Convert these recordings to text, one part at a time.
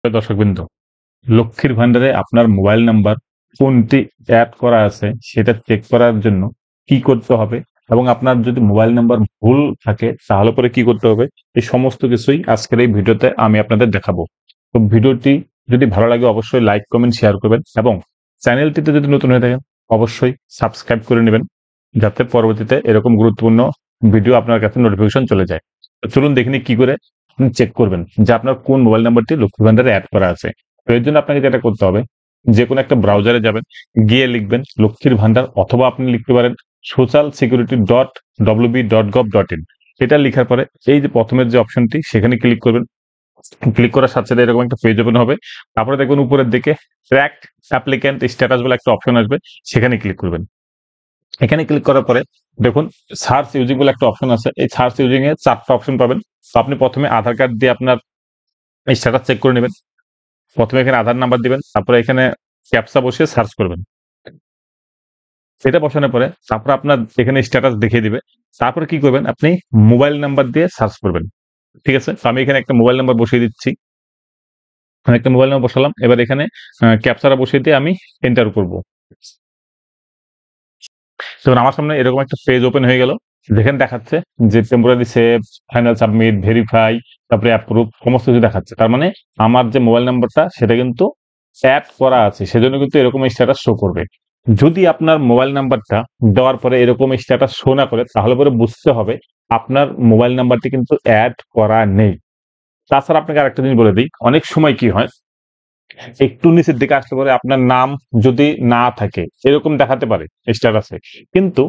দর্শকবৃন্দ, লক্ষ্মীর ভান্ডারে আপনার মোবাইল নাম্বার কোনটি অ্যাড করা আছে সেটা চেক করার জন্য কি করতে হবে এবং আপনার যদি মোবাইল নাম্বার ভুল থাকে তাহলে পরে কি করতে হবে, এই সমস্ত কিছুই আজকের এই ভিডিওতে আমি আপনাদের দেখাবো। তো ভিডিওটি যদি ভালো লাগে অবশ্যই লাইক কমেন্ট শেয়ার করবেন এবং চ্যানেলটিতে যদি নতুন হয়ে থাকেন অবশ্যই সাবস্ক্রাইব করে নেবেন, যাতে পরবর্তীতে এরকম গুরুত্বপূর্ণ ভিডিও আপনার কাছে নোটিফিকেশন চলে যায়। তো চলুন দেখিনি কি করে আপনি চেক করবেন যে আপনার কোন মোবাইল নাম্বারটি লক্ষ্মী ভান্ডারে অ্যাড করা আছে। তো এর জন্য আপনাকে যেটা করতে হবে, যে কোনো একটা ব্রাউজারে যাবেন, গিয়ে লিখবেন লক্ষ্মীর ভান্ডার, অথবা আপনি লিখতে পারেন social security.wb.gov.in। এটা লেখার পরে এই যে প্রথমের যে অপশনটি সেখানে ক্লিক করবেন। ক্লিক করার সাথে সাথে এরকম একটা পেজ ওপেন হবে। তারপরে দেখবেন উপরের দিকে ট্র্যাক অ্যাপ্লিক্যান্ট স্ট্যাটাস বলে একটা অপশন আসবে, সেখানে ক্লিক করবেন। এখানে ক্লিক করার পরে দেখুন সার্চ ইউজিং বলে একটা অপশন আছে। এই সার্চ ইউজিং এ 4টা অপশন পাবেন। তো আপনি প্রথমে আধার কার্ড দিয়ে আপনার স্ট্যাটাস চেক করে নেবেন। প্রথমে এখানে আধার নাম্বার দিবেন, তারপরে এখানে ক্যাপচা বসিয়ে সার্চ করবেন। এটা বসানোর পরে তারপর আপনার এখানে স্ট্যাটাস দেখিয়ে দিবে। তারপরে কি করবেন, আপনি মোবাইল নাম্বার দিয়ে সার্চ করবেন। ঠিক আছে, তো আমি এখানে একটা মোবাইল নাম্বার বসিয়ে দিচ্ছি। আমি একটা মোবাইল নাম্বার বসালাম। এবার এখানে ক্যাপচাটা বসিয়ে দিয়ে আমি এন্টার করব। তখন আমার সামনে এরকম একটা পেজ ওপেন হয়ে গেল, যেখানে দেখাচ্ছে যে temporary save, final submit, verify, তারপরে অ্যাপ্রুভ, সমস্ত কিছু দেখাচ্ছে। তার মানে আমার যে মোবাইল নাম্বারটা সেটা কিন্তু অ্যাড করা আছে, সেজন্য কিন্তু এরকম স্ট্যাটাস শো করবে। যদি আপনার মোবাইল নাম্বারটা দেওয়ার পরে এরকম স্ট্যাটাস শো না করে, তাহলে পরে বুঝতে হবে আপনার মোবাইল নাম্বারটি কিন্তু অ্যাড করা নেই। তাছাড়া আপনাকে আরেকটা জিনিস বলে দিই, অনেক সময় কি হয়, একটু নিচের দিকে আসতে পারে আপনার নাম যদি না থাকে এরকম দেখাতে পারে স্ট্যাটাসে, কিন্তু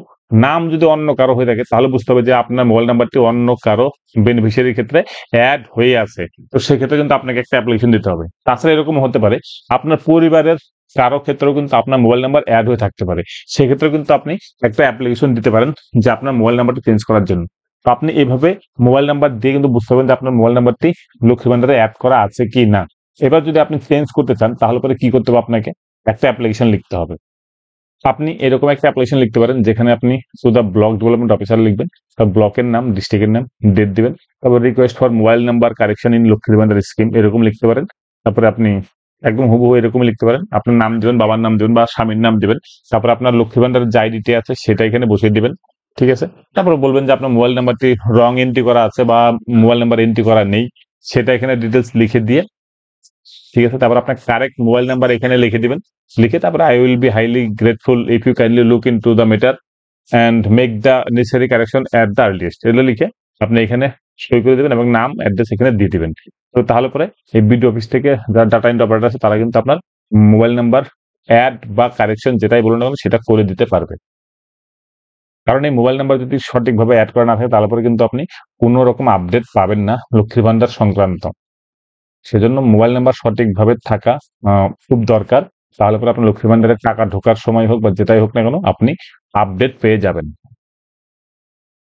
নাম যদি অন্য কারো হয়ে থাকে তাহলে বুঝতে হবে যে আপনার মোবাইল নাম্বারটি অন্য কারো বেনিফিশিয়ারির ক্ষেত্রে অ্যাড হয়ে আছে। তো সেক্ষেত্রে কিন্তু আপনাকে একটা অ্যাপ্লিকেশন দিতে হবে। তাছাড়া এরকম হতে পারে আপনার পরিবারের কারো ক্ষেত্রেও কিন্তু আপনার মোবাইল নাম্বার অ্যাড হয়ে থাকতে পারে, সেক্ষেত্রে কিন্তু আপনি একটা অ্যাপ্লিকেশন দিতে পারেন যে আপনার মোবাইল নাম্বারটি চেঞ্জ করার জন্য। তো আপনি এইভাবে মোবাইল নাম্বার দিয়ে কিন্তু বুঝতে পারবেন যে আপনার মোবাইল নাম্বারটি লক্ষ্মী ভান্ডারে অ্যাড করা আছে কি না। এবার যদি আপনি চেঞ্জ করতে চান তাহলে পরে কি করতে হবে, আপনাকে একটা অ্যাপ্লিকেশন লিখতে হবে। আপনি এরকম একটা অ্যাপ্লিকেশন লিখতে পারেন যেখানে আপনি শুধু ব্লক ডেভেলপমেন্ট অফিসার লিখবেন, তার ব্লকের নাম, ডিস্ট্রিক্টের নাম, ডেট দিবেন, তারপর request for mobile number correction in Lakshmi Bhandar scheme এরকম লিখতে পারেন। তারপরে আপনি একদম হুবহু এরকম লিখতে পারেন, আপনার নাম দিবেন, বাবার নাম দিবেন বা স্বামীর নাম দিবেন। তারপর আপনার লক্ষ্মী ভান্ডারের যে আইডিটি আছে সেটা এখানে বসিয়ে দিবেন। ঠিক আছে, তারপর বলবেন যে আপনার মোবাইল নাম্বারটি রং এন্ট্রি করা আছে বা মোবাইল নাম্বার এন্ট্রি করা নেই, সেটা এখানে ডিটেলস লিখে দিয়ে, ঠিক আছে, তারপর আপনার কারেক্ট মোবাইল নাম্বার এখানে লিখে দিবেন। লিখে তারপরে I will be highly grateful if you kindly look into the matter and make the necessary correction at the earliest, এগুলো লিখে আপনি এখানে সই করে দেবেন এবং নাম অ্যাড্রেস এখানে দিয়ে দিবেন। তো তাহলে পরে এই বিডিও অফিস থেকে যারা ডাটা এন্ট্রি অপারেটর আছে তারা কিন্তু আপনার মোবাইল নাম্বার অ্যাড বা কারেকশন যেটাই বলুন না কেন সেটা করে দিতে পারবে। কারণ এই মোবাইল নাম্বার যদি সঠিকভাবে অ্যাড করা না থাকে তাহলে পরে কিন্তু আপনি কোনো রকম আপডেট পাবেন না লক্ষ্মীর ভান্ডার সংক্রান্ত। সেজন্য মোবাইল নাম্বার সঠিকভাবে থাকা খুব দরকার। তাহলে পরে আপনার লক্ষ্মী ভান্ডারের টাকা ঢোকার সময় হোক বা যেটাই হোক না কেন আপনি আপডেট পেয়ে যাবেন।